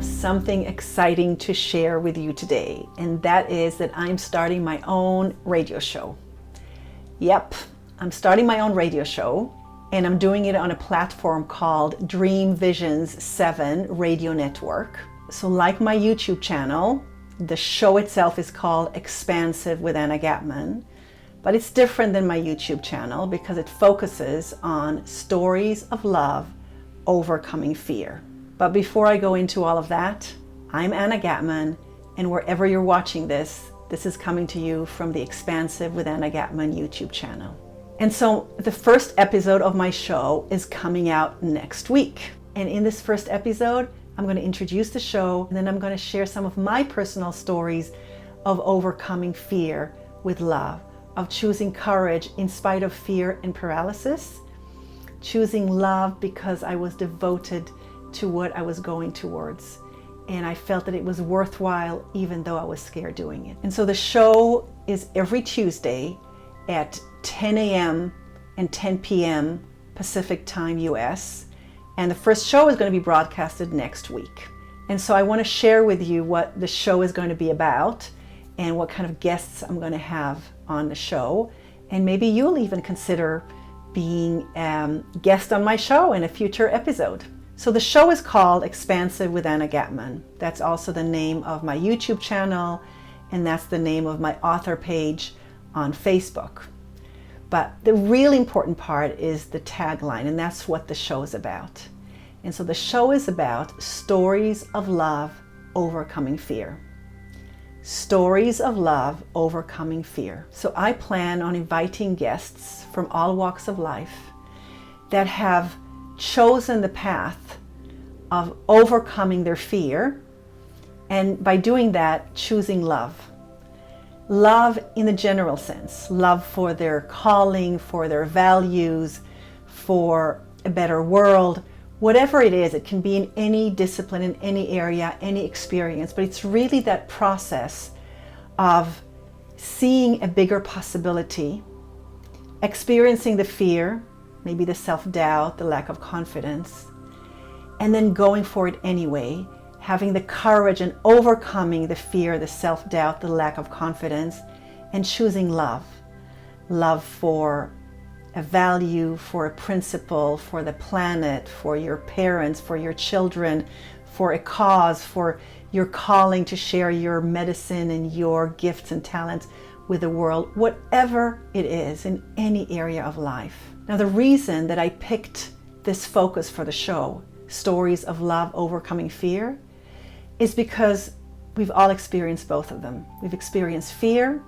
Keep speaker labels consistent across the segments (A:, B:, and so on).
A: have something exciting to share with you today, and that is that I'm starting my own radio show. Yep, I'm starting my own radio show, and I'm doing it on a platform called Dreamvisions 7 Radio Network. So like my YouTube channel, the show itself is called Expansive with Anna Gatmon, but it's different than my YouTube channel because it focuses on stories of love overcoming fear. But before I go into all of that, I'm Anna Gatmon, and wherever you're watching this, this is coming to you from the Expansive with Anna Gatmon YouTube channel. And so the first episode of my show is coming out next week. And in this first episode, I'm going to introduce the show, and then I'm going to share some of my personal stories of overcoming fear with love, of choosing courage in spite of fear and paralysis, choosing love because I was devoted to what I was going towards. And I felt that it was worthwhile even though I was scared doing it. And so the show is every Tuesday at 10 a.m. and 10 p.m. Pacific Time US. And the first show is going to be broadcasted next week. And so I want to share with you what the show is going to be about and what kind of guests I'm going to have on the show. And maybe you'll even consider being a guest on my show in a future episode. So the show is called Expansive with Anna Gatmon. That's also the name of my YouTube channel, and that's the name of my author page on Facebook. But the really important part is the tagline, and that's what the show is about. And so the show is about stories of love overcoming fear. Stories of love overcoming fear. So I plan on inviting guests from all walks of life that have chosen the path of overcoming their fear, and by doing that, choosing love. Love in the general sense, love for their calling, for their values, for a better world, whatever it is. It can be in any discipline, in any area, any experience, but it's really that process of seeing a bigger possibility, experiencing the fear, maybe the self-doubt, the lack of confidence, and then going for it anyway, having the courage and overcoming the fear, the self-doubt, the lack of confidence, and choosing love. Love for a value, for a principle, for the planet, for your parents, for your children, for a cause, for your calling to share your medicine and your gifts and talents with the world, whatever it is in any area of life. Now, the reason that I picked this focus for the show, Stories of Love Overcoming Fear, is because we've all experienced both of them. We've experienced fear,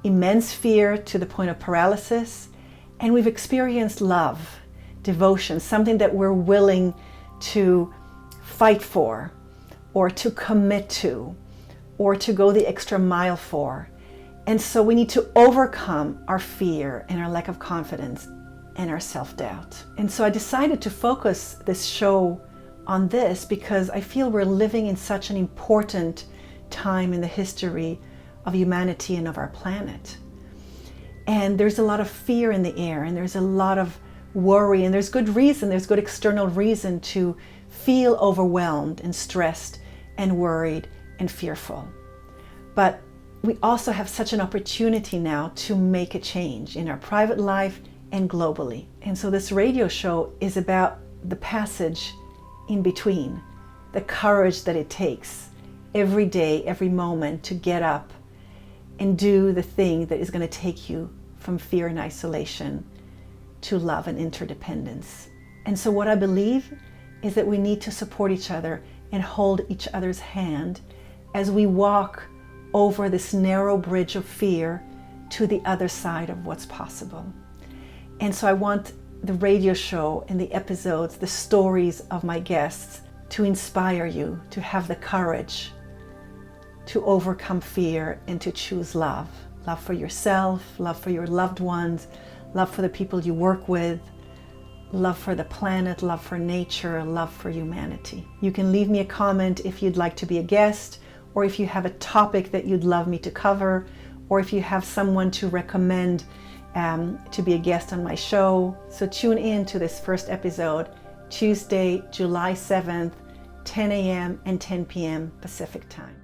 A: immense fear to the point of paralysis, and we've experienced love, devotion, something that we're willing to fight for, or to commit to, or to go the extra mile for. And so we need to overcome our fear and our lack of confidence and our self-doubt. And so I decided to focus this show on this because I feel we're living in such an important time in the history of humanity and of our planet. And there's a lot of fear in the air, and there's a lot of worry, and there's good reason, there's good external reason to feel overwhelmed and stressed and worried and fearful. But we also have such an opportunity now to make a change in our private life and globally. And so this radio show is about the passage in between, the courage that it takes every day, every moment to get up and do the thing that is going to take you from fear and isolation to love and interdependence. And so what I believe is that we need to support each other and hold each other's hand as we walk over this narrow bridge of fear to the other side of what's possible. And so I want the radio show and the episodes, the stories of my guests, to inspire you to have the courage to overcome fear and to choose love. Love for yourself, love for your loved ones, love for the people you work with, love for the planet, love for nature, love for humanity. You can leave me a comment if you'd like to be a guest, or if you have a topic that you'd love me to cover, or if you have someone to recommend to be a guest on my show. So tune in to this first episode, Tuesday, July 7th, 10 a.m. and 10 p.m. Pacific time.